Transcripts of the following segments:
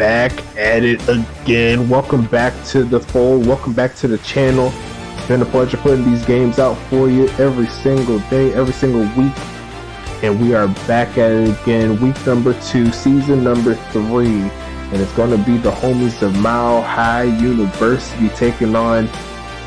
back at it again. Welcome back to the fold. Welcome back to the channel. It's been a pleasure putting these games out for you every single day, every single week. And we are back at it again. Week number 2, season number 3. And it's going to be the homies of Mile High University taking on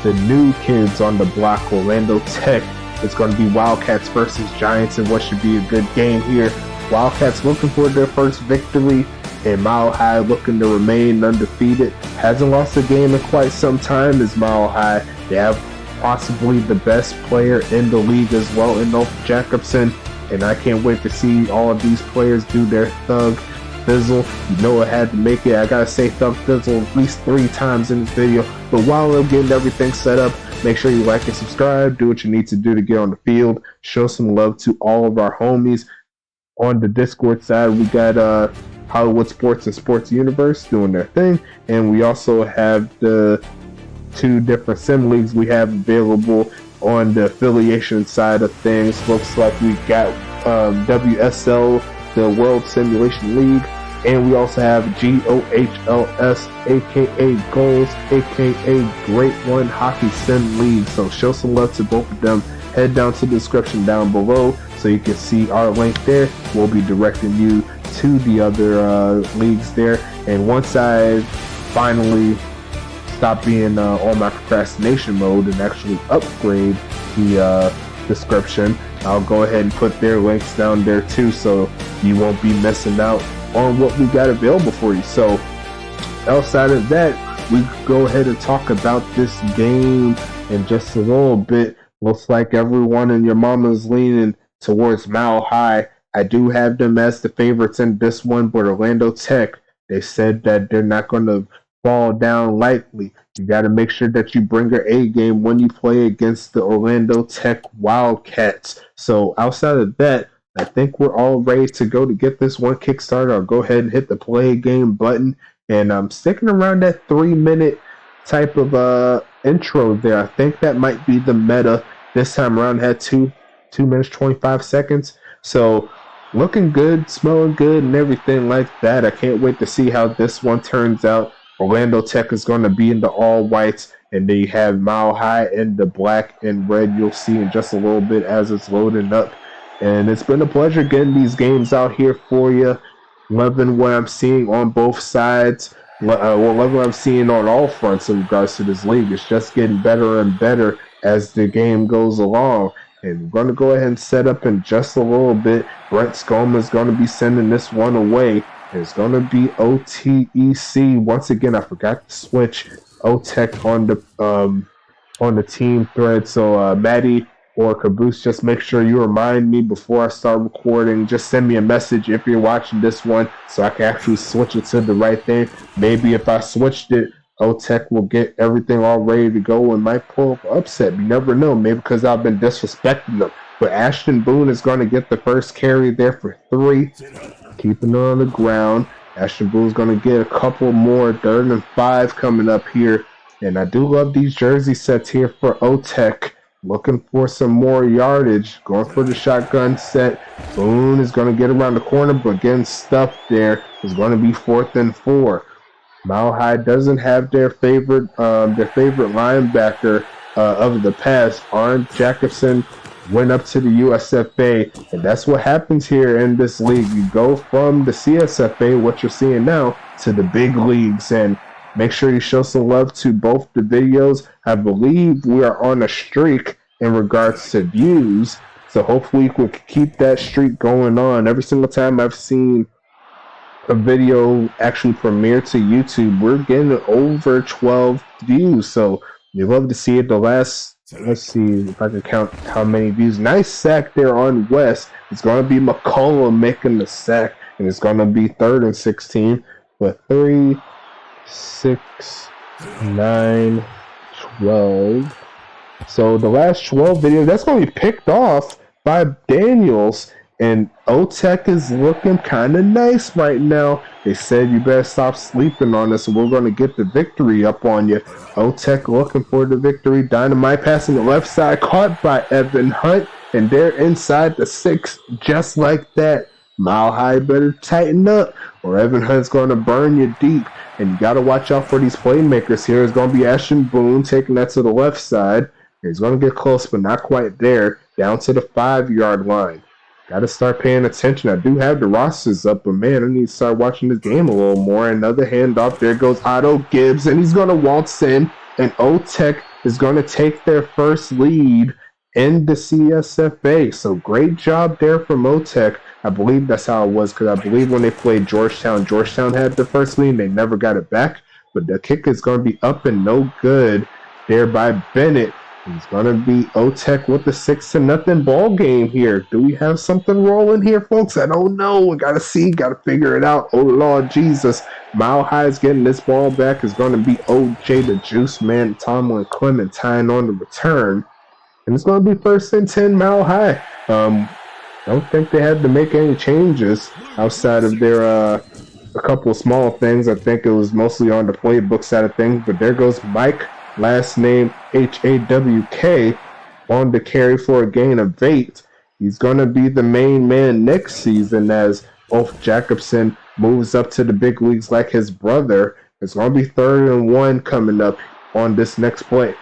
the new kids on the block, Orlando Tech. It's going to be Wildcats versus Giants in what should be a good game here. Wildcats looking for their first victory, and Mile High looking to remain undefeated. Hasn't lost a game in quite some time as Mile High. They have possibly the best player in the league as well in Noah Jacobson, and I can't wait to see all of these players do their thug fizzle. You know I had to make it. I gotta say thug fizzle at least 3 times in this video. But while I'm getting everything set up, make sure you like and subscribe. Do what you need to do to get on the field. Show some love to all of our homies. On the Discord side, we got Hollywood Sports and Sports Universe doing their thing, and we also have the 2 different sim leagues we have available on the affiliation side of things. Looks like we got WSL, the World Simulation League, and we also have GOHLS, aka Goals, aka Great One Hockey Sim League. So show some love to both of them. Head down to the description down below so you can see our link there. We'll be directing you to the other leagues there. And once I finally stop being on my procrastination mode and actually upgrade the description, I'll go ahead and put their links down there too, so you won't be missing out on what we got available for you. So outside of that, we go ahead and talk about this game in just a little bit. Looks like everyone and your mama's leaning towards Mile High. I do have them as the favorites in this one, but Orlando Tech, they said that they're not going to fall down lightly. You got to make sure that you bring your A game when you play against the Orlando Tech Wildcats. So outside of that, I think we're all ready to go to get this one kickstarted. I'll go ahead and hit the play game button, and I'm sticking around that 3-minute type of intro there. I think that might be the meta this time around. Had 2 minutes 25 seconds, so looking good, smelling good, and everything like that. I can't wait to see how this one turns out. Orlando Tech is going to be in the all whites, and they have Mile High in the black and red. You'll see in just a little bit as it's loading up. And it's been a pleasure getting these games out here for you. Loving what I'm seeing on both sides. Loving what I'm seeing on all fronts in regards to this league. It's just getting better and better as the game goes along. And we're going to go ahead and set up in just a little bit. Brent Scoma is going to be sending this one away. It's going to be OTEC. Once again, I forgot to switch OTech on the team thread. So Maddie or Caboose, just make sure you remind me before I start recording. Just send me a message if you're watching this one so I can actually switch it to the right thing. Maybe if I switched it, OTech will get everything all ready to go and might pull up an upset. You never know. Maybe because I've been disrespecting them. But Ashton Boone is going to get the first carry there for 3. Keeping it on the ground. Ashton Boone is going to get a couple more 3rd and 5 coming up here. And I do love these jersey sets here for OTech. Looking for some more yardage. Going for the shotgun set. Boone is going to get around the corner, but getting stuffed there. Is going to be 4th and 4. Mile High doesn't have their favorite linebacker of the past. Arn Jacobson went up to the USFA, and that's what happens here in this league. You go from the CSFA, what you're seeing now, to the big leagues, and make sure you show some love to both the videos. I believe we are on a streak in regards to views, so hopefully we can keep that streak going on. Every single time I've seen a video actually premiere to YouTube, we're getting over 12 views, so we love to see it. The last, let's see if I can count how many views. Nice sack there on West. It's going to be McCullough making the sack, and it's going to be 3rd and 16 with 3, 6, 9, 12. So the last 12 videos, that's going to be picked off by Daniels. And OTech is looking kind of nice right now. They said you better stop sleeping on us, and we're going to get the victory up on you. OTech looking for the victory. Dynamite passing the left side, caught by Evan Hunt, and they're inside the 6 just like that. Mile High better tighten up, or Evan Hunt's going to burn you deep. And you got to watch out for these playmakers here. It's going to be Ashton Boone taking that to the left side. He's going to get close, but not quite there. Down to the 5-yard line. Got to start paying attention. I do have the rosters up, but man, I need to start watching this game a little more. Another handoff. There goes Otto Gibbs, and he's going to waltz in. And O-Tech is going to take their first lead in the CSFA. So great job there from O-Tech. I believe that's how it was, because I believe when they played Georgetown, Georgetown had the first lead. They never got it back. But the kick is going to be up and no good there by Bennett. He's going to be O-Tech with the 6-0 ball game here. Do we have something rolling here, folks? I don't know. We got to see. Got to figure it out. Oh, Lord Jesus. Mile High is getting this ball back. It's going to be OJ, the Juice Man, Tomlin Clement tying on the return. And it's going to be 1st and 10 Mile High. Don't think they had to make any changes outside of their a couple of small things. I think it was mostly on the playbook side of things. But there goes Mike, last name Hawk, on the carry for a gain of 8. He's going to be the main man next season as Ulf Jacobson moves up to the big leagues like his brother. It's going to be 3rd and 1 coming up on this next play.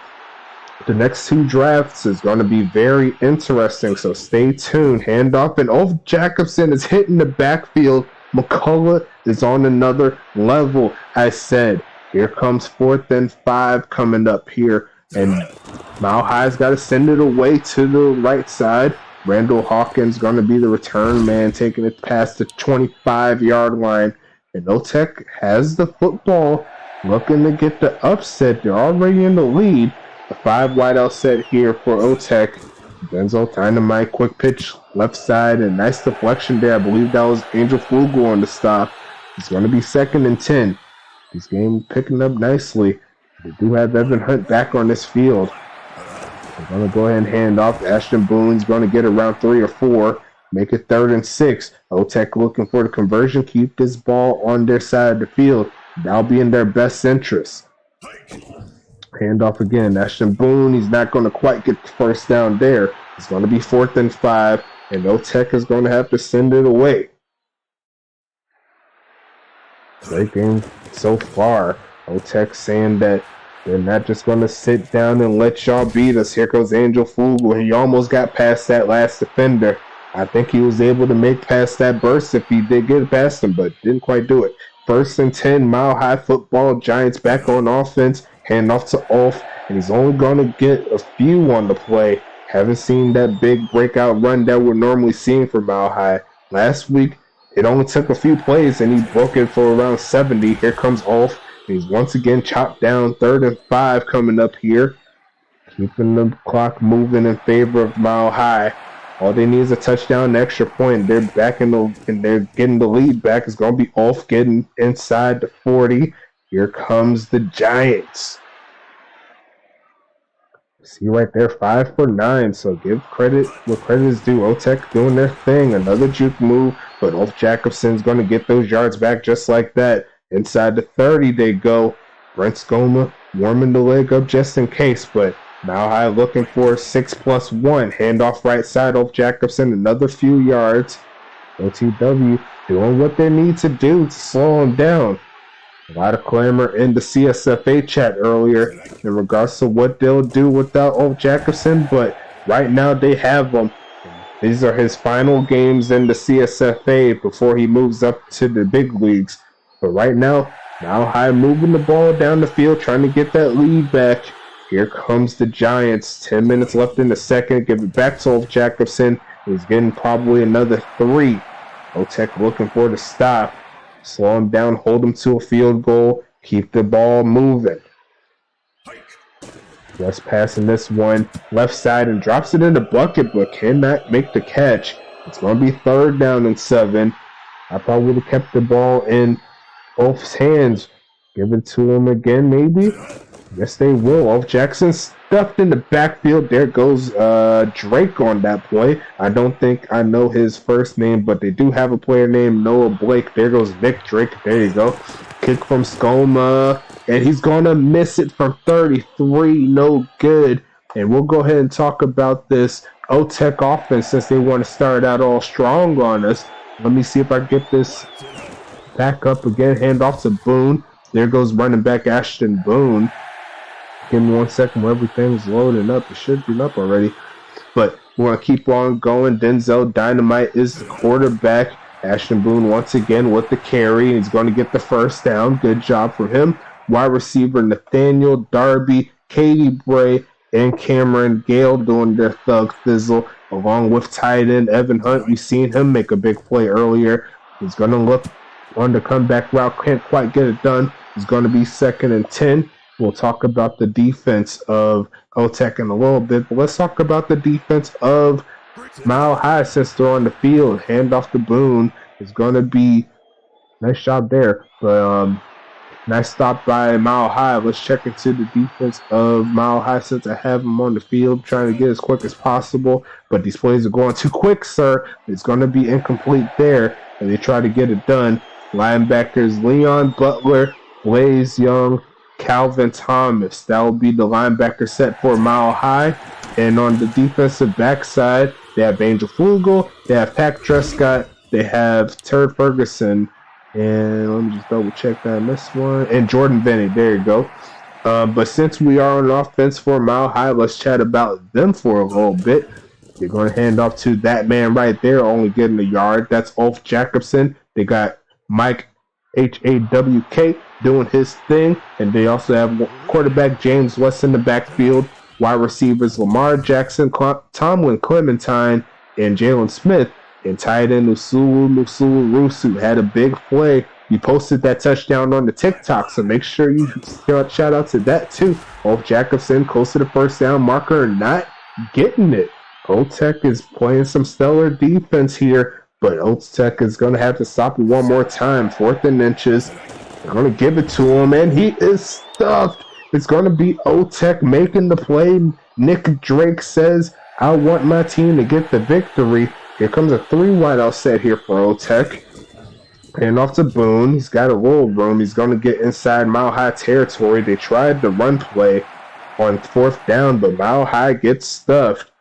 The next 2 drafts is going to be very interesting, so stay tuned. Handoff, and Ulf Jacobson is hitting the backfield. McCullough is on another level. I said, here comes 4th and 5 coming up here, and Mile High's got to send it away to the right side. Randall Hawkins going to be the return man, taking it past the 25-yard line. And O-Tech has the football, looking to get the upset. They're already in the lead. A 5 wideout set here for O-Tech. Denzel Dynamite, quick pitch, left side, and nice deflection there. I believe that was Angel Flugel on the stop. It's going to be 2nd and 10. This game picking up nicely. They do have Evan Hunt back on this field. They're going to go ahead and hand off. Ashton Boone's going to get around 3 or 4. Make it 3rd and 6. O-Tech looking for the conversion. Keep this ball on their side of the field. That'll be in their best interest. Handoff again. Ashton Boone, he's not going to quite get the first down there. It's going to be 4th and 5, and O-Tech is going to have to send it away. Great game so far. O-Tech saying that they're not just going to sit down and let y'all beat us. Here goes Angel Flugel. He almost got past that last defender. I think he was able to make past that burst if he did get past him, but didn't quite do it. 1st and 10, Mile High football. Giants back on offense. Hand off to Ulf, and he's only going to get a few on the play. Haven't seen that big breakout run that we're normally seeing for Mile High. Last week, it only took a few plays, and he broke it for around 70. Here comes Ulf. He's once again chopped down. 3rd and 5 coming up here. Keeping the clock moving in favor of Mile High. All they need is a touchdown, an extra point. They're back and they're getting the lead back. It's going to be Ulf getting inside the 40. Here comes the Giants. See right there, 5 for 9. So give credit where credit is due. O-Tech doing their thing. Another juke move, but Ulf Jacobson's going to get those yards back just like that. Inside the 30 they go. Brent Skoma warming the leg up just in case, but Mile High looking for 6+1. Handoff right side. Ulf Jacobson, another few yards. OTW doing what they need to do to slow him down. A lot of clamor in the CSFA chat earlier in regards to what they'll do without Ulf Jacobson, but right now they have him. These are his final games in the CSFA before he moves up to the big leagues. But right now, Mile High moving the ball down the field, trying to get that lead back. Here comes the Giants. 10 minutes left in the second. Give it back to Ulf Jacobson. He's getting probably another 3. O-Tech looking for the stop. Slow him down, hold him to a field goal, keep the ball moving. Just passing this one left side and drops it in the bucket, but cannot make the catch. It's going to be 3rd down and 7. I probably would have kept the ball in Ulf's hands. Give it to him again, maybe? Yes, they will. Ulf Jackson stuffed in the backfield. There goes Drake on that play. I don't think I know his first name, but they do have a player named Noah Blake. There goes Nick Drake. There you go. Kick from Skoma, and he's going to miss it from 33. No good. And we'll go ahead and talk about this O-Tech offense since they want to start out all strong on us. Let me see if I get this back up again. Hand off to Boone. There goes running back Ashton Boone. Give me 1 second while everything's loading up. It should be up already. But we're going to keep on going. Denzel Dynamite is the quarterback. Ashton Boone once again with the carry. He's going to get the first down. Good job for him. Wide receiver Nathaniel Darby, Katie Bray, and Cameron Gale doing their thug fizzle, along with tight end Evan Hunt. We've seen him make a big play earlier. He's going to look on the comeback route. Can't quite get it done. It's going to be 2nd and 10. We'll talk about the defense of OTEC in a little bit, but let's talk about the defense of Mile High since they're on the field. Hand off to Boone. It's going to be nice job there, but nice stop by Mile High. Let's check into the defense of Mile High since I have them on the field, trying to get as quick as possible, but these plays are going too quick, sir. It's going to be incomplete there, and they try to get it done. Linebackers Leon Butler, Blaze Young, Calvin Thomas. That will be the linebacker set for Mile High. And on the defensive backside, they have Angel Flugel, they have Pack Trescott, they have Turd Ferguson, and let me just double check that I missed one, and Jordan Benny. There you go. But since we are on offense for Mile High, let's chat about them for a little bit. They're going to hand off to that man right there, only getting a yard. That's Ulf Jacobson. They got Mike Hawk doing his thing, and they also have quarterback James West in the backfield. Wide receivers Lamar Jackson, Tomlin Clementine, and Jalen Smith. And tight end Usulu Rusu had a big play. He posted that touchdown on the TikTok, so make sure you shout out to that too. Ulf Jacobson close to the first down marker, not getting it. OTEC is playing some stellar defense here, but OTEC is going to have to stop it one more time. 4th and inches. They're going to give it to him, and he is stuffed. It's going to be OTEC making the play. Nick Drake says, I want my team to get the victory. Here comes a 3-wideout set here for OTEC. And off to Boone. He's got a little room. He's going to get inside Mile High territory. They tried the run play on 4th down, but Mile High gets stuffed.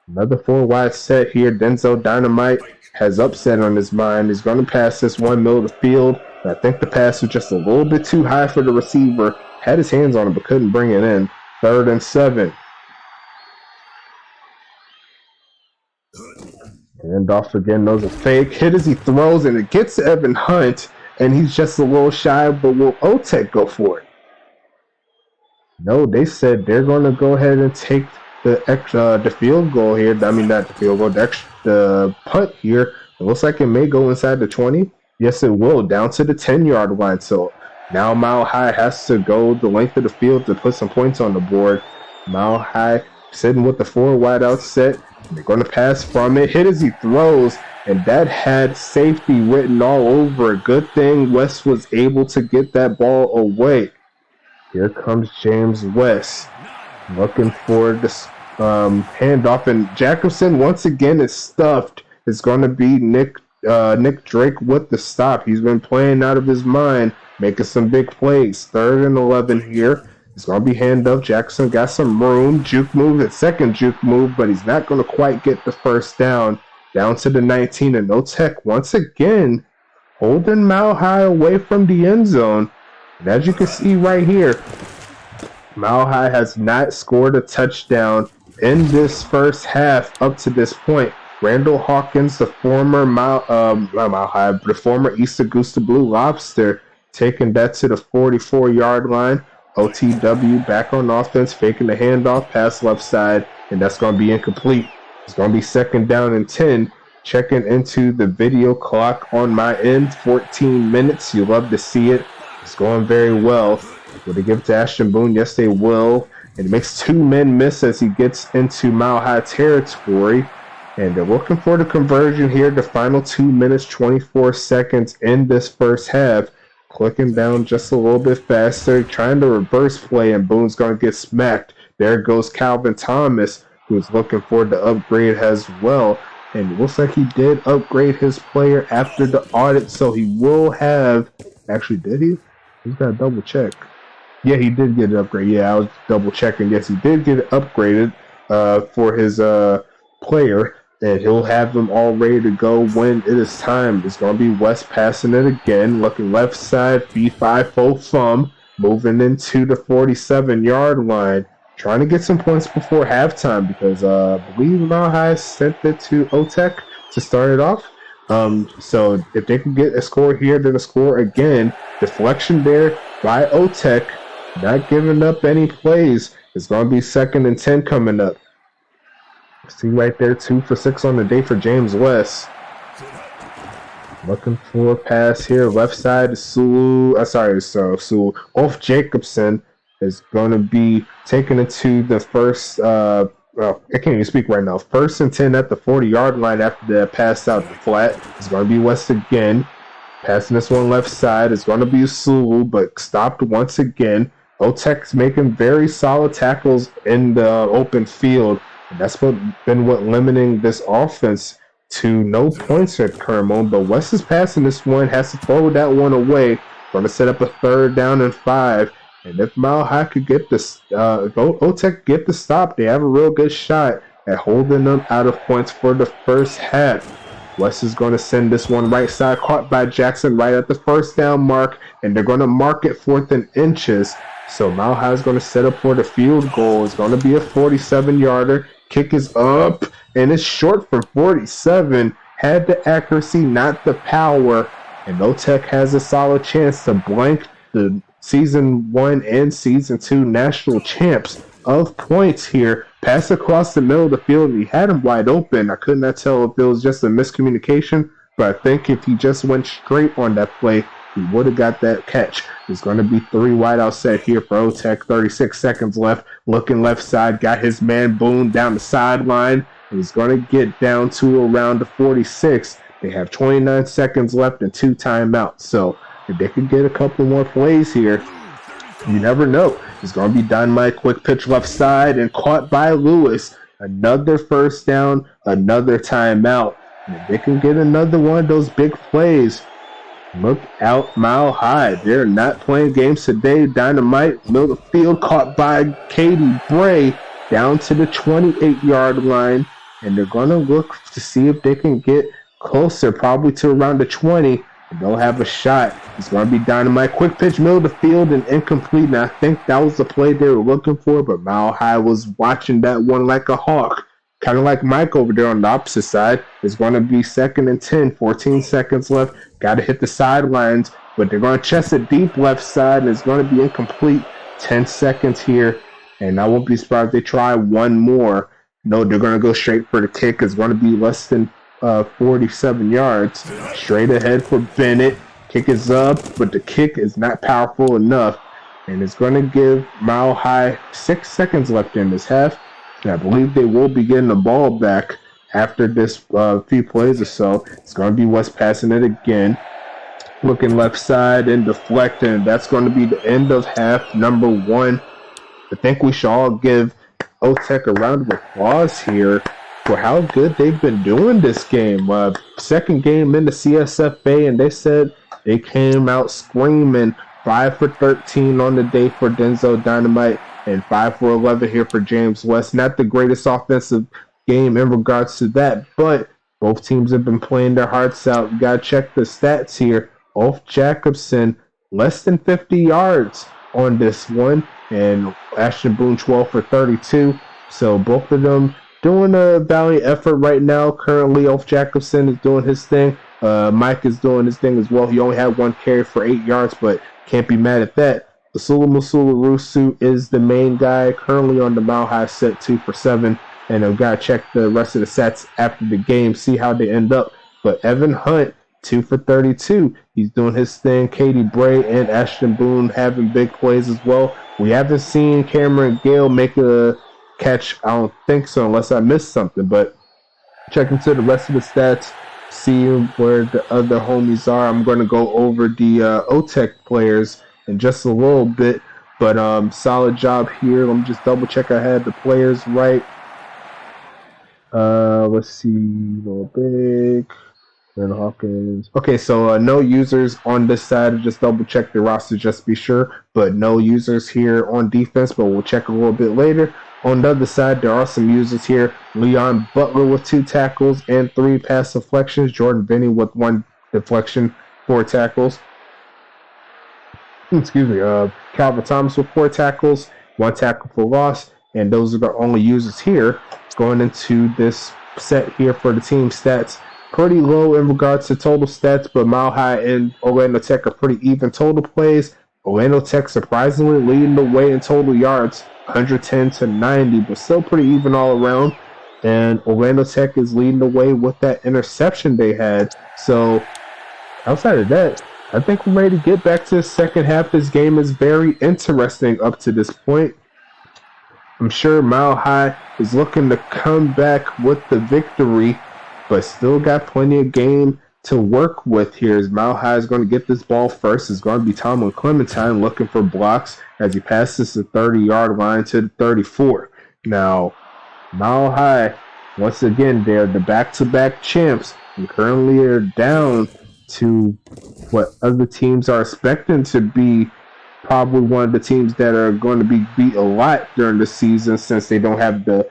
Another 4-wide set here. Denzel Dynamite has upset on his mind. He's going to pass this one middle of the field. I think the pass was just a little bit too high for the receiver. Had his hands on it, but couldn't bring it in. 3rd and 7. And off again, knows a fake. Hit as he throws, and it gets to Evan Hunt, and he's just a little shy, but will OTEC go for it? No, they said they're going to go ahead and take the field goal here. I mean, not the field goal, the punt here. It looks like it may go inside the 20. Yes, it will, down to the 10-yard line. So now Mile High has to go the length of the field to put some points on the board. Mile High sitting with the 4-wideout set. They're going to pass from it. Hit as he throws, and that had safety written all over it. Good thing West was able to get that ball away. Here comes James West looking for this handoff, and Jacobson once again is stuffed. It's going to be Nick Drake with the stop. He's been playing out of his mind, making some big plays. 3rd and 11 here. It's going to be handoff. Jackson got some room. Juke move, his second juke move, but he's not going to quite get the first down. Down to the 19, and OTEC once again holding Mile High away from the end zone. And as you can see right here, Mile High has not scored a touchdown in this first half up to this point. Randall Hawkins, the former the former East Augusta Blue Lobster, taking that to the 44-yard line. OTW back on offense, faking the handoff, pass left side, and that's going to be incomplete. It's going to be 2nd down and 10. Checking into the video clock on my end, 14 minutes. You love to see it. It's going very well. Will they give it to Ashton Boone? Yes, they will. And it makes 2 men miss as he gets into Mile High territory. And they're looking for the conversion here. The final 2 minutes, 24 seconds in this first half. Clicking down just a little bit faster, trying to reverse play, and Boone's going to get smacked. There goes Calvin Thomas, who's looking for the upgrade as well. And it looks like he did upgrade his player after the audit, so he will have... Actually, did he? He's got to double check. Yeah, he did get an upgrade. Yeah, I was double checking. Yes, he did get it upgraded for his player. and he'll have them all ready to go when it is time. It's going to be West passing it again, looking left side, B5 full thumb, moving into the 47-yard line, trying to get some points before halftime because I believe Mile High sent it to OTEC to start it off. So if they can get a score here, then a score again. Deflection there by OTEC, not giving up any plays. It's going to be 2nd and 10 coming up. See right there, 2 for 6 on the day for James West. Looking for a pass here, left side. Sulu. Ulf Jacobson is going to be taking it to the first. I can't even speak right now. 1st and 10 at the 40-yard line after the pass out the flat. It's going to be West again. Passing this one left side. It's going to be Sulu, but stopped once again. OTEC's making very solid tackles in the open field. And that's been what limiting this offense to no points at Kermon. But West is passing this one, has to throw that one away. Going to set up a 3rd down and 5. And if Mile High could get this, if OTEC get the stop, they have a real good shot at holding them out of points for the first half. West is going to send this one right side, caught by Jackson right at the 1st down mark, and they're going to mark it 4th and inches. So Mile High is going to set up for the field goal. It's going to be a 47-yarder. Kick is up, and it's short for 47. Had the accuracy, not the power. And OTEC has a solid chance to blank the Season 1 and Season 2 national champs of points here. Pass across the middle of the field. He had him wide open. I could not tell if it was just a miscommunication, but I think if he just went straight on that play, he would have got that catch. There's going to be 3 wideouts set here for OTEC. 36 seconds left. Looking left side. Got his man Boone down the sideline. And he's going to get down to around the 46. They have 29 seconds left and 2 timeouts. So if they could get a couple more plays here, you never know. It's going to be Dynamite. Quick pitch left side and caught by Lewis. Another 1st down. Another timeout. And if they can get another one of those big plays, look out, Mile High. They're not playing games today. Dynamite, middle of the field, caught by Katie Bray down to the 28-yard line. And they're going to look to see if they can get closer, probably to around the 20. And they'll have a shot. It's going to be Dynamite. Quick pitch, middle of the field, and incomplete. And I think that was the play they were looking for, but Mile High was watching that one like a hawk. Kind of like Mike over there on the opposite side. It's going to be 2nd and 10, 14 seconds left. Got to hit the sidelines, but they're going to chest it deep left side, and it's going to be incomplete. 10 seconds here, and I won't be surprised if they try one more. No, they're going to go straight for the kick. It's going to be less than 47 yards. Straight ahead for Bennett. Kick is up, but the kick is not powerful enough, and it's going to give Mile High 6 seconds left in this half. And I believe they will be getting the ball back after this few plays or so. It's going to be West passing it again. Looking left side and deflecting. That's going to be the end of half number 1. I think we should all give OTEC a round of applause here for how good they've been doing this game. 2nd game in the CSFA, and they said they came out screaming. 5 for 13 on the day for Denzel Dynamite, and 5 for 11 here for James West. Not the greatest offensive game in regards to that, but both teams have been playing their hearts out. You got to check the stats here. Ulf Jacobson, less than 50 yards on this one, and Ashton Boone, 12 for 32. So both of them doing a valiant effort right now. Currently, Ulf Jacobson is doing his thing. Mike is doing his thing as well. He only had 1 carry for 8 yards, but can't be mad at that. Usula Musula Rusu is the main guy, currently on the Mile High set, 2 for 7. And I've got to check the rest of the sets after the game, see how they end up. But Evan Hunt, 2 for 32. He's doing his thing. Katie Bray and Ashton Boone having big plays as well. We haven't seen Cameron Gale make a catch. I don't think so, unless I missed something. But check into the rest of the stats, see where the other homies are. I'm going to go over the OTEC players in just a little bit. But solid job here. Let me just double check I had the players right. Let's see, little big. And Hawkins. Okay, so no users on this side. Just double check the roster just to be sure. But no users here on defense, but we'll check a little bit later. On the other side, there are some users here. Leon Butler with 2 tackles and 3 pass deflections. Jordan Benny with 1 deflection, 4 tackles. Excuse me. Calvin Thomas with 4 tackles, 1 tackle for loss. And those are the only users here going into this set here for the team stats. Pretty low in regards to total stats, but Mile High and Orlando Tech are pretty even total plays. Orlando Tech surprisingly leading the way in total yards, 110 to 90, but still pretty even all around. And Orlando Tech is leading the way with that interception they had. So outside of that, I think we're ready to get back to the second half. This game is very interesting up to this point. I'm sure Mile High is looking to come back with the victory, but still got plenty of game to work with here. As Mile High is going to get this ball first. It's going to be Tomlin Clementine looking for blocks as he passes the 30-yard line to the 34. Now, Mile High, once again, they're the back-to-back champs and currently are down to what other teams are expecting to be probably one of the teams that are going to be beat a lot during the season since they don't have the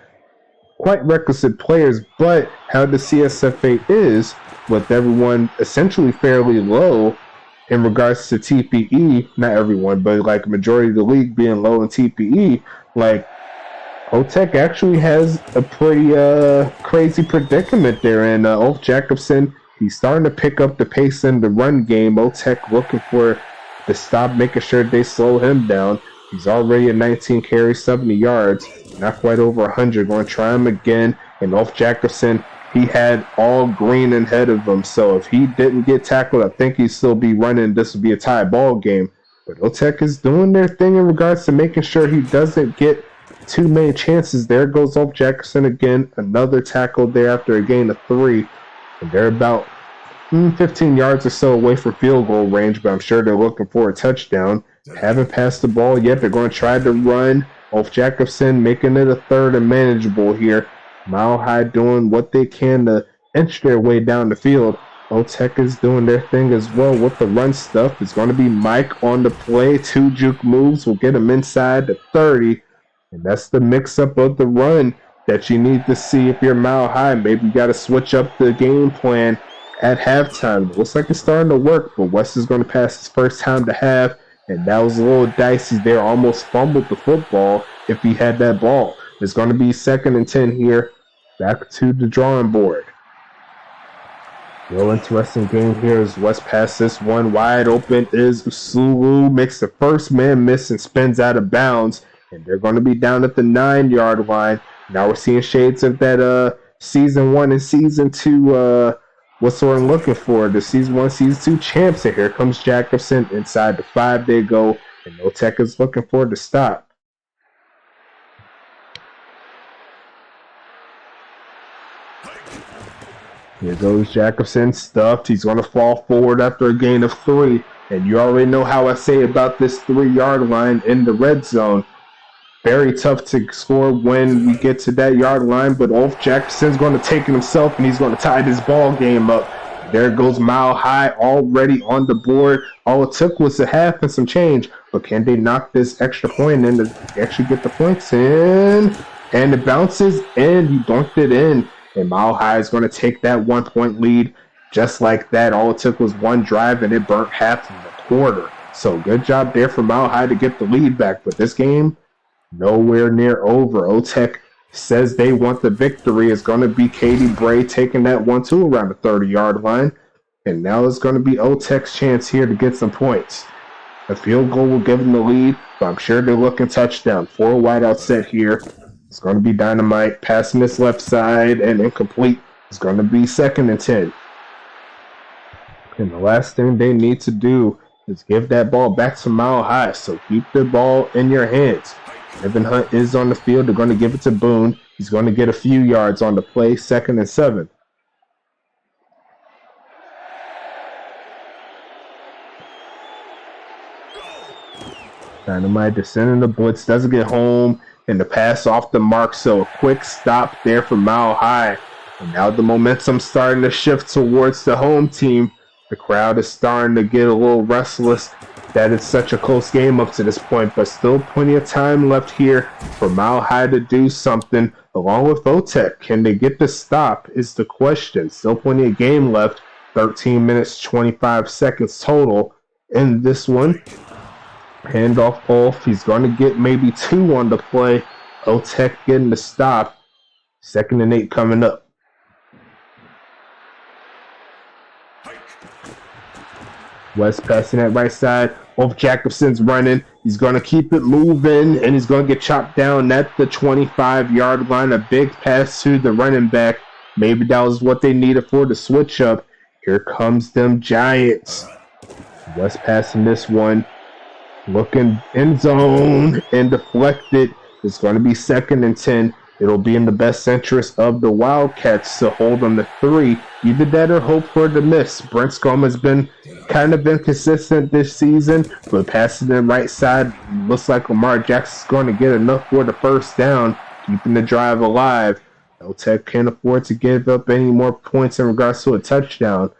quite requisite players. But how the CSFA is, with everyone essentially fairly low in regards to TPE, not everyone, but like majority of the league being low in TPE, like OTech actually has a pretty crazy predicament there. And Ulf Jacobson, he's starting to pick up the pace in the run game. OTech looking for the stop, making sure they slow him down. He's already at 19 carries, 70 yards, not quite over 100. Going to try him again. And Ulf Jacobson, he had all green ahead of him. So if he didn't get tackled, I think he'd still be running. This would be a tie ball game. But OTech is doing their thing in regards to making sure he doesn't get too many chances. There goes Ulf Jacobson again. Another tackle there after a gain of 3. And they're about 15 yards or so away from field goal range, but I'm sure they're looking for a touchdown. Haven't passed the ball yet. They're going to try to run. Ulf Jacobson making it a third and manageable here. Mile High doing what they can to inch their way down the field. OTech is doing their thing as well with the run stuff. It's going to be Mike on the play. 2 juke moves will get him inside the 30. And that's the mix-up of the run that you need to see if you're Mile High. Maybe you got to switch up the game plan at halftime. It looks like it's starting to work, but West is going to pass his first time to half, and that was a little dicey there. Almost fumbled the football if he had that ball. It's going to be 2nd and 10 here. Back to the drawing board. Real interesting game here as West passes this one. Wide open is Sulu. Makes the first man miss and spins out of bounds. And they're going to be down at the 9-yard line. Now we're seeing shades of that Season 1 and Season 2 what's what I'm looking for. The Season 1, Season 2 champs. And here comes Jacobson. Inside the 5 they go. And OTech is looking for the stop. Here goes Jacobson, stuffed. He's going to fall forward after a gain of 3. And you already know how I say about this 3-yard line in the red zone. Very tough to score when we get to that yard line. But Ulf Jacobson's going to take it himself, and he's going to tie this ball game up. There goes Mile High already on the board. All it took was a half and some change. But can they knock this extra point in to actually get the points in? And it bounces, and he dunked it in. And Mile High is going to take that 1-point lead just like that. All it took was one drive, and it burnt half in the quarter. So good job there for Mile High to get the lead back. But this game, nowhere near over. OTech says they want the victory. It's going to be Katie Bray taking that 1-2 around the 30-yard line. And now it's going to be OTech's chance here to get some points. A field goal will give them the lead, but I'm sure they're looking touchdown. 4 wideout set here. It's going to be Dynamite passing this left side and incomplete. It's going to be 2nd and 10. And the last thing they need to do is give that ball back to Mile High. So keep the ball in your hands. Evan Hunt is on the field. They're going to give it to Boone. He's going to get a few yards on the play. 2nd and 7. Dynamite descending the blitz. Doesn't get home. And the pass off the mark. So a quick stop there for Mile High. And now the momentum's starting to shift towards the home team. The crowd is starting to get a little restless. that it's such a close game up to this point, but still plenty of time left here for Mile High to do something along with Otech. Can they get the stop is the question. Still plenty of game left. 13 minutes, 25 seconds total in this one. Handoff off. He's going to get maybe 2 on the play. Otech getting the stop. 2nd and 8 coming up. West passing that right side. Wolf Jacobson's running. He's going to keep it moving, and he's going to get chopped down at the 25-yard line. A big pass to the running back. Maybe that was what they needed for the switch up. Here comes them Giants. West passing this one. Looking end zone and deflected. It's going to be 2nd and 10. It'll be in the best interest of the Wildcats to hold them to 3. Either that or hope for the miss. Brent Scum has been kind of inconsistent this season, but passing the right side looks like Lamar Jackson's going to get enough for the first down, keeping the drive alive. Otech can't afford to give up any more points in regards to a touchdown.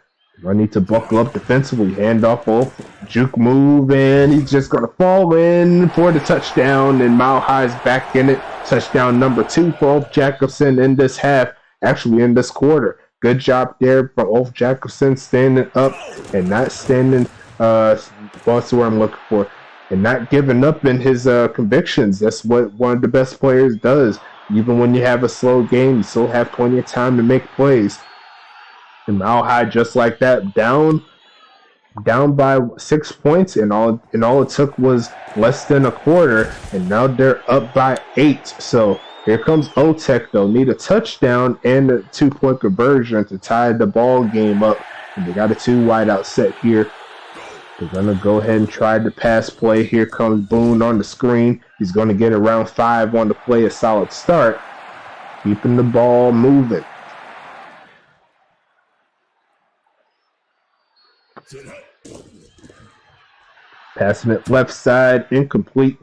I need to buckle up defensively. Handoff off. Juke move, and he's just going to fall in for the touchdown, and Mile High's back in it. Touchdown number 2 for Ulf Jacobson in this half, actually in this quarter. Good job there for Ulf Jacobson standing up and not standing, what's the word I'm looking for, and not giving up in his convictions. That's what one of the best players does. Even when you have a slow game, you still have plenty of time to make plays. And Mile High, just like that, down by 6 points, and all it took was less than a quarter, and now they're up by 8. So here comes Otech. They'll need a touchdown and a 2-point conversion to tie the ball game up. And they got a 2-wideout set here. They're gonna go ahead and try the pass play. Here comes Boone on the screen. He's gonna get around 5 on the play, a solid start, keeping the ball moving. Passing it left side, incomplete.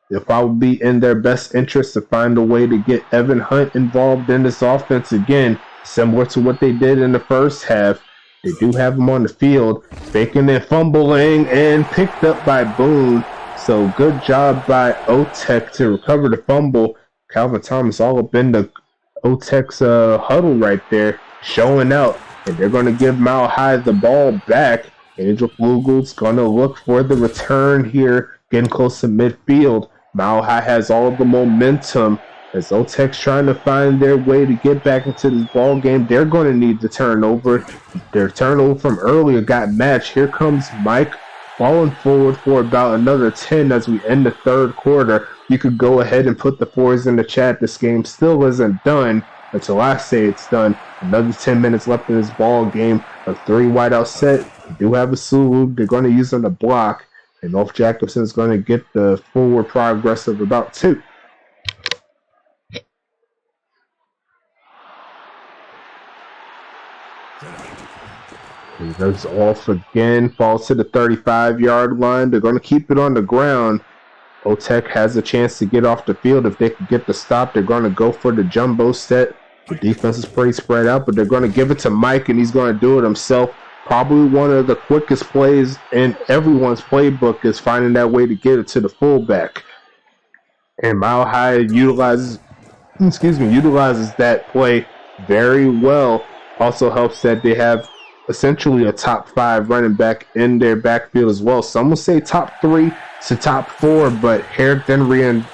If I would be in their best interest to find a way to get Evan Hunt involved in this offense again, similar to what they did in the first half. They do have him on the field, faking and fumbling, and picked up by Boone. So good job by Otech to recover the fumble. Calvin Thomas all up in the Otech's huddle right there, showing out. And they're going to give Mile High the ball back. Angel Flugel's going to look for the return here, getting close to midfield. Mile High has all of the momentum as Otech's trying to find their way to get back into this ball game. They're going to need the turnover. Their turnover from earlier got matched. Here comes Mike falling forward for about another 10 as we end the third quarter. You could go ahead and put the 4s in the chat. This game still isn't done until I say it's done. Another 10 minutes left in this ball game. A 3-wideout set. They do have a Sulu. They're going to use on the block. And Ulf Jacobson is going to get the forward progress of about 2. He goes off again. Falls to the 35-yard line. They're going to keep it on the ground. Otech has a chance to get off the field. If they can get the stop, they're going to go for the jumbo set. The defense is pretty spread out, but they're going to give it to Mike, and he's going to do it himself. Probably one of the quickest plays in everyone's playbook is finding that way to get it to the fullback. And Mile High utilizes that play very well. Also helps that they have essentially a top 5 running back in their backfield as well. Some will say top 3 to top 4, but Herrick Henry and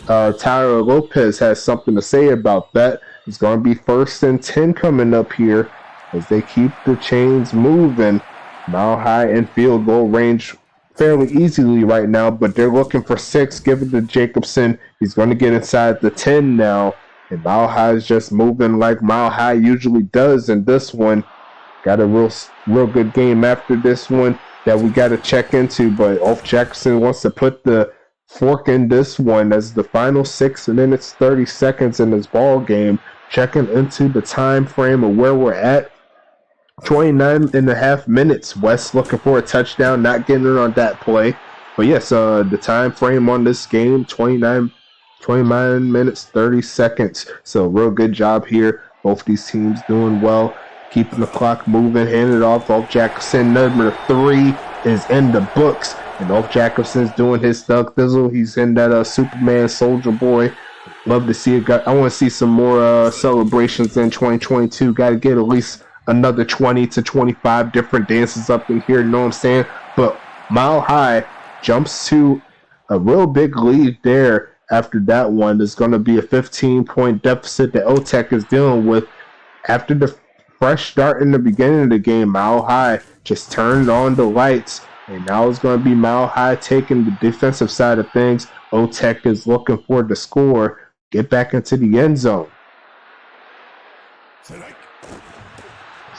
Tyler Lopez has something to say about that. It's going to be 1st and 10 coming up here as they keep the chains moving. Mile High in field goal range fairly easily right now, but they're looking for 6. Give it to Jacobson. He's going to get inside the 10 now. And Mile High is just moving like Mile High usually does in this one. Got a real good game after this one that we got to check into, but Ulf Jackson wants to put the fork in this one as the final 6 minutes, 30 seconds in this ball game. Checking into the time frame of where we're at. 29 and a half minutes. West looking for a touchdown, not getting it on that play. But yes, the time frame on this game, 29 minutes, 30 seconds. So real good job here. Both these teams doing well. Keeping the clock moving, handing it off Jackson, number 3. is in the books. And Ulf Jacobson's doing his thug thizzle. He's in that Superman Soldier Boy. Love to see it. I want to see some more celebrations in 2022. Got to get at least another 20 to 25 different dances up in here. You know what I'm saying? But Mile High jumps to a real big lead there. After that one, there's going to be a 15-point deficit that OTEC is dealing with. After the fresh start in the beginning of the game, Mile High just turned on the lights. And now it's going to be Mile High taking the defensive side of things. OTEC is looking for the score. Get back into the end zone. It's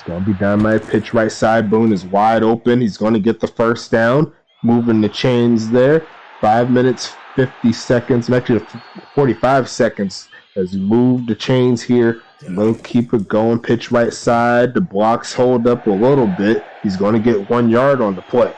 going to be dynamite pitch right side. Boone is wide open. He's going to get the first down. Moving the chains there. 5 minutes, 50 seconds. Actually, 45 seconds as he moved the chains here. They'll keep it going. Pitch right side. The blocks hold up a little bit. He's going to get 1 yard on the play.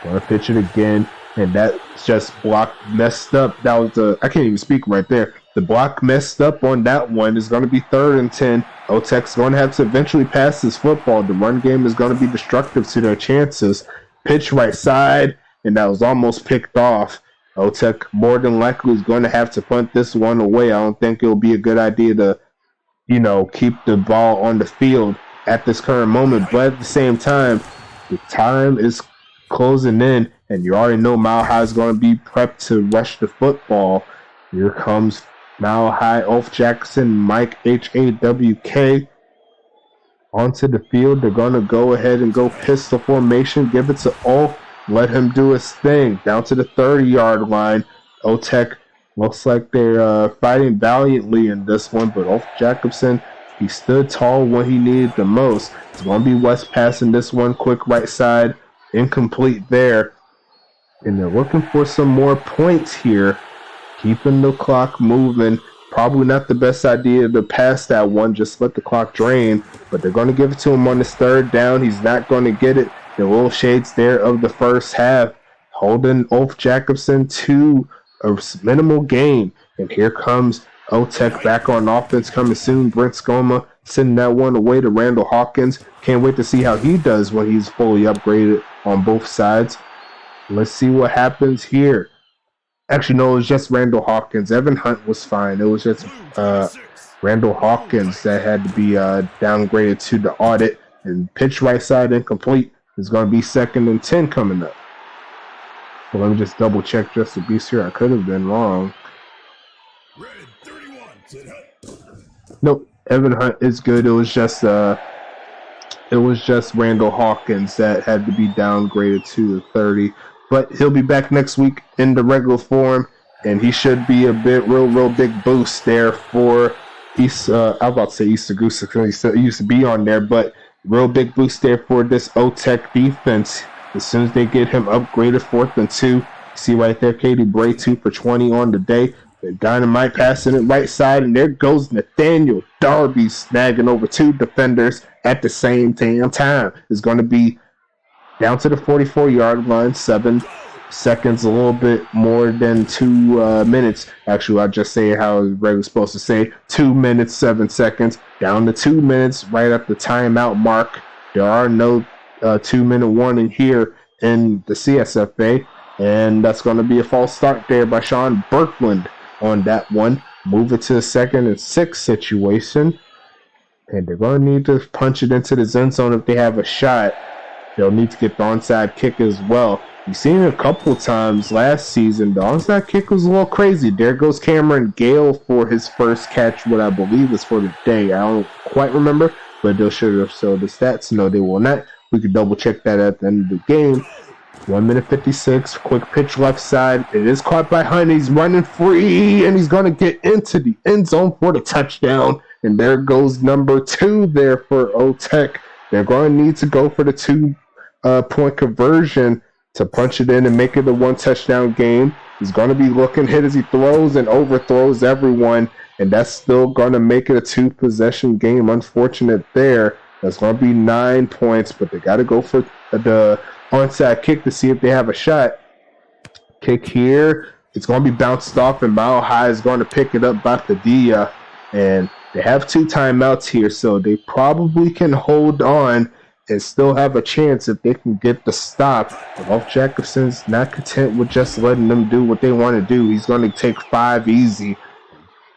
Going to pitch it again, and that's just block messed up. That was I can't even speak right there. The block messed up on that one. Is going to be 3rd and 10. OTEC's going to have to eventually pass this football. The run game is going to be destructive to their chances. Pitch right side, and that was almost picked off. OTEC more than likely is going to have to punt this one away. I don't think it'll be a good idea to, keep the ball on the field at this current moment. But at the same time, the time is closing in, and you already know Mile High is going to be prepped to rush the football. Here comes Mile High, Ulf Jackson, Mike HAWK onto the field. They're going to go ahead and go pistol formation, give it to Ulf, let him do his thing. Down to the 30-yard line. OTEC looks like they're fighting valiantly in this one, but Ulf Jacobson, he stood tall when he needed the most. It's going to be West passing this one, quick right side. Incomplete there. And they're looking for some more points here. Keeping the clock moving. Probably not the best idea to pass that one. Just let the clock drain. But they're going to give it to him on this 3rd down. He's not going to get it. The little shades there of the first half. Holding Ulf Jacobson to a minimal gain. And here comes OTEC back on offense coming soon. Brent Skoma sending that one away to Randall Hawkins. Can't wait to see how he does when he's fully upgraded on both sides. Let's see what happens here. Actually, no, it was just Randall Hawkins. Evan Hunt was fine. It was just Randall Hawkins that had to be downgraded to the audit. And pitch right side incomplete. It's going to be 2nd and 10 coming up. Well, let me just double check just to be sure. I could have been wrong. Nope, Evan Hunt is good. It was just Randall Hawkins that had to be downgraded to the 30. But he'll be back next week in the regular form, and he should be a real big boost there for I was about to say Easter Goose because he used to be on there, but real big boost there for this OTEC defense. As soon as they get him upgraded, 4th and 2. See right there, Katie Bray 2 for 20 on the day. The dynamite passing it right side, and there goes Nathaniel Darby snagging over 2 defenders at the same damn time. It's going to be down to the 44-yard line, 7 seconds, a little bit more than 2 minutes. Actually, I'll just say how Ray was supposed to say 2 minutes, 7 seconds, down to 2 minutes right at the timeout mark. There are no 2-minute warning here in the CSFA, and that's going to be a false start there by Sean Birkland on that one. Move it to the 2nd and 6 situation, and they're going to need to punch it into the end zone if they have a shot. They'll need to get the onside kick as well. You've seen it a couple times last season. The onside kick was a little crazy. There goes Cameron Gale for his first catch, what I believe is for the day. I don't quite remember, but they'll show the stats. No, they will not. We could double check that at the end of the game. 1 minute 56, quick pitch left side. It is caught by Hunt. He's running free, and he's going to get into the end zone for the touchdown. And there goes number 2 there for OTEC. They're going to need to go for the 2-point conversion to punch it in and make it a 1-touchdown game. He's going to be looking hit as he throws and overthrows everyone, and that's still going to make it a 2-possession game. Unfortunate there. That's going to be 9 points, but they got to go for the onside kick to see if they have a shot. Kick here. It's going to be bounced off, and Mile High is going to pick it up by Padilla. And They have 2 timeouts here, so they probably can hold on and still have a chance if they can get the stop. But Jacobson's not content with just letting them do what they want to do. He's going to take 5 easy.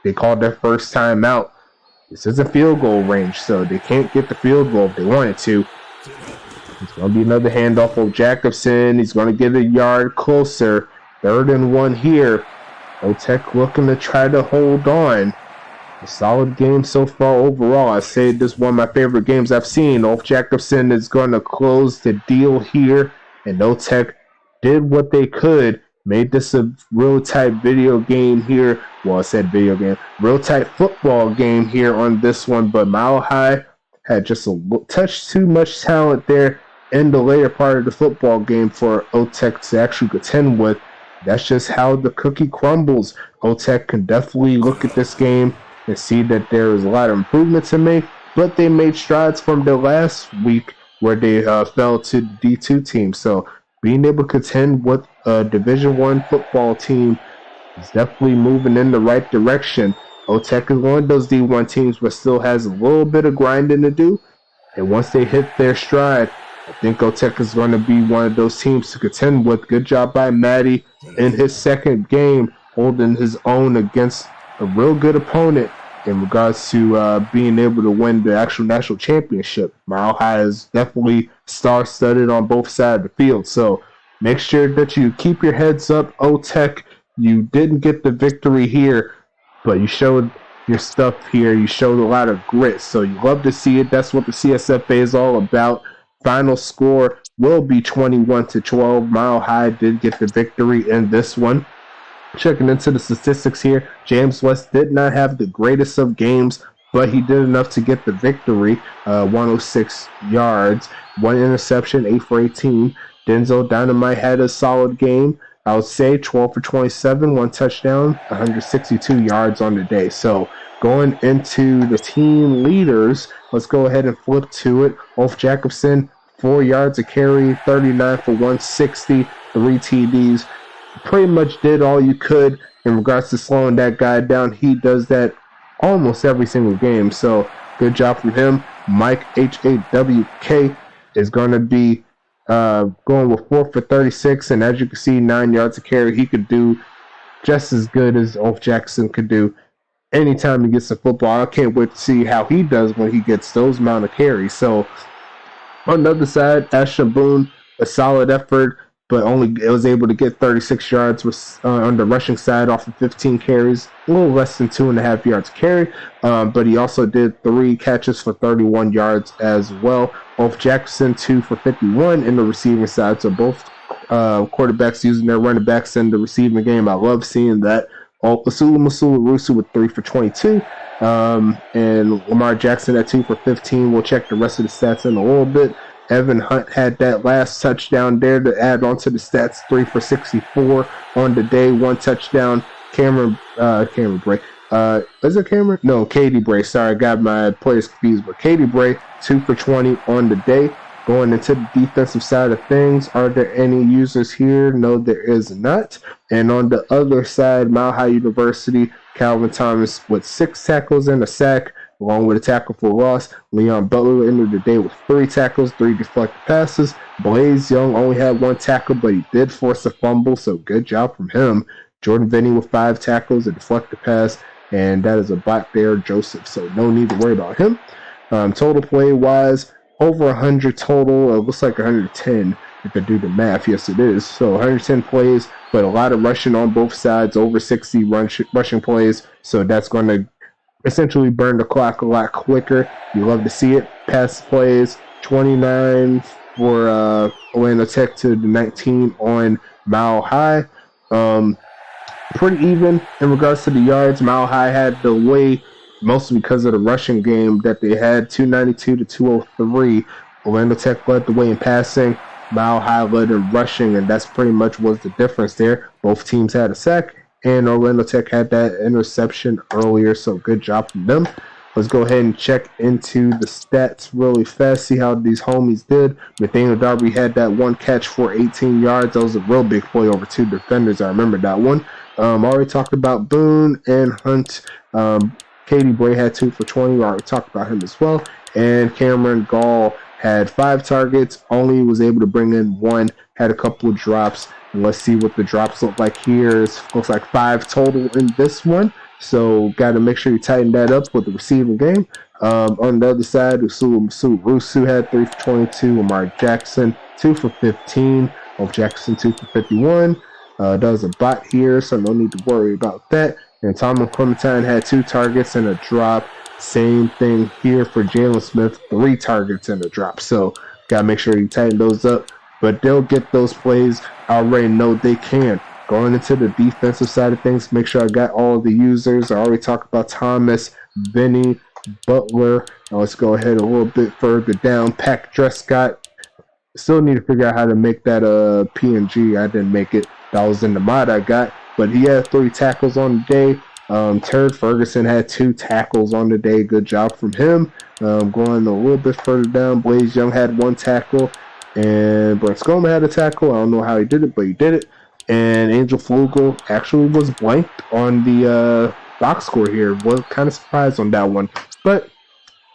They called their first timeout. This is a field goal range, so they can't get the field goal if they wanted to. It's going to be another handoff of Jacobson. He's going to get a yard closer. 3rd and 1 here. Otech looking to try to hold on. A solid game so far overall. I say this is one of my favorite games I've seen. Ulf Jacobson is going to close the deal here. And Otech did what they could. Made this a real tight video game here. Well, I said video game. Real tight football game here on this one. But Mile High had just a touch too much talent there in the later part of the football game for Otech to actually contend with. That's just how the cookie crumbles. Otech can definitely look at this game and see that there is a lot of improvements to make, but they made strides from the last week where they fell to the D2 team. So being able to contend with a Division I football team is definitely moving in the right direction. Otech is one of those D1 teams but still has a little bit of grinding to do. And once they hit their stride, I think Otech is going to be one of those teams to contend with. Good job by Maddie in his second game, holding his own against a real good opponent in regards to being able to win the actual national championship. Mile High is definitely star-studded on both sides of the field. So make sure that you keep your heads up, Otech. You didn't get the victory here, but you showed your stuff here. You showed a lot of grit. So you love to see it. That's what the CSFA is all about. Final score will be 21-12. Mile High did get the victory in this one. Checking into the statistics here, James West did not have the greatest of games, but he did enough to get the victory. 106 yards, 1 interception, 8 for 18. Denzel Dynamite had a solid game. I would say 12 for 27, 1 touchdown, 162 yards on the day. So going into the team leaders, let's go ahead and flip to it. Ulf Jacobson, 4 yards a carry, 39 for 160, 3 TDs. Pretty much did all you could in regards to slowing that guy down. He does that almost every single game, so good job from him. Mike HAWK is going to be going with 4 for 36, and as you can see, 9 yards a carry. He could do just as good as Ulf Jackson could do anytime he gets the football. I can't wait to see how he does when he gets those amount of carries. So on the other side, Ashton Boone, a solid effort, but only was able to get 36 yards on the rushing side off of 15 carries, a little less than 2.5 yards carry, but he also did 3 catches for 31 yards as well. Ulf Jackson, 2 for 51 in the receiving side, so both quarterbacks using their running backs in the receiving game. I love seeing that. Masula Rusu with 3 for 22, and Lamar Jackson at 2 for 15. We'll check the rest of the stats in a little bit. Evan Hunt had that last touchdown there to add on to the stats, 3 for 64 on the day, 1 touchdown. Cameron Bray. Is it Cameron? No, Katie Bray. Sorry, I got my players confused. But Katie Bray, 2 for 20 on the day. Going into the defensive side of things, are there any users here? No, there is not. And on the other side, Mile High University, Calvin Thomas with 6 tackles and a sack, along with a tackle for loss. Leon Butler ended the day with 3 tackles, 3 deflected passes. Blaze Young only had 1 tackle, but he did force a fumble, so good job from him. Jordan Vinny with 5 tackles, a deflected pass, and that is a bot there, Joseph, so no need to worry about him. Total play-wise, over 100 total. It looks like 110 if I do the math. Yes, it is. So 110 plays, but a lot of rushing on both sides, over 60 rushing plays, so that's going to essentially burn the clock a lot quicker. You love to see it. Pass plays, 29 for Orlando Tech to the 19 on Mile High. Pretty even in regards to the yards. Mile High had the way, mostly because of the rushing game that they had, 292 to 203. Orlando Tech led the way in passing. Mile High led in rushing, and that's pretty much was the difference there. Both teams had a sack, and Orlando Tech had that interception earlier, so good job from them. Let's go ahead and check into the stats really fast, see how these homies did. Nathaniel Darby had that 1 catch for 18 yards. That was a real big play over 2 defenders. I remember that one. Already talked about Boone and Hunt. Katie Bray had 2 for 20. We already talked about him as well. And Cameron Gall had 5 targets, only was able to bring in 1, had a couple of drops. And let's see what the drops look like here. It looks like 5 total in this one. So got to make sure you tighten that up with the receiving game. On the other side, Rusu had 3 for 22. Amari Jackson, 2 for 15. Jackson, 2 for 51. Does a bot here, so no need to worry about that. And Tom Clementine had 2 targets and a drop. Same thing here for Jalen Smith, 3 targets and a drop. So gotta make sure you tighten those up. But they'll get those plays. I already know they can. Going into the defensive side of things, make sure I got all of the users. I already talked about Thomas, Vinny, Butler. Now let's go ahead a little bit further down. Pack Drescott. Still need to figure out how to make that PNG. I didn't make it. That was in the mod I got. But he had 3 tackles on the day. Turd Ferguson had 2 tackles on the day. Good job from him. Going a little bit further down, Blaze Young had 1 tackle. And Brent Scoma had a tackle. I don't know how he did it, but he did it. And Angel Flugel actually was blanked on the box score here. Was kind of surprised on that one. But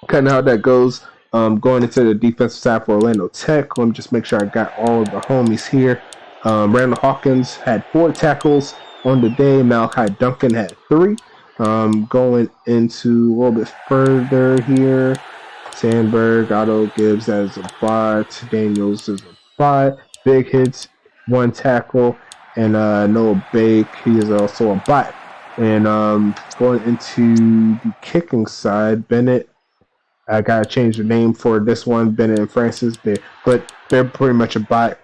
kind of how that goes. Going into the defensive side for Orlando Tech. Let me just make sure I got all of the homies here. Randall Hawkins had 4 tackles on the day. Malachi Duncan had 3. Going into a little bit further here. Sandberg, Otto Gibbs as a bot. Daniels is a bot. Big Hits, 1 tackle. And Noah Bake, he is also a bot. And going into the kicking side, Bennett, I got to change the name for this one, Bennett and Francis. But they're pretty much a bot.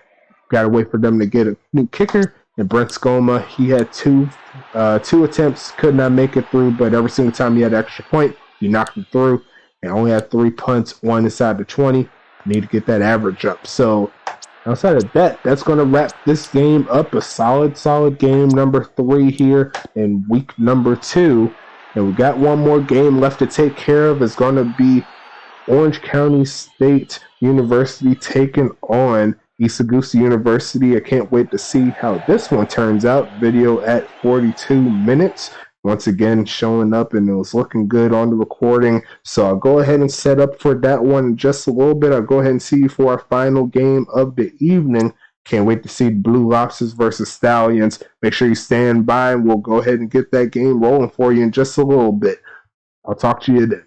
Got to wait for them to get a new kicker. And Brent Scoma, he had 2 attempts, could not make it through. But every single time he had an extra point, he knocked it through. And only had 3 punts, 1 inside the 20. Need to get that average up. So outside of that, that's going to wrap this game up. A solid game number 3 here in week number 2. And we got one more game left to take care of. It's going to be Orange County State University taking on Isagusa University. I can't wait to see how this one turns out. Video at 42 minutes. Once again, showing up, and it was looking good on the recording. So I'll go ahead and set up for that one in just a little bit. I'll go ahead and see you for our final game of the evening. Can't wait to see Blue Lobsters versus Stallions. Make sure you stand by, and we'll go ahead and get that game rolling for you in just a little bit. I'll talk to you then.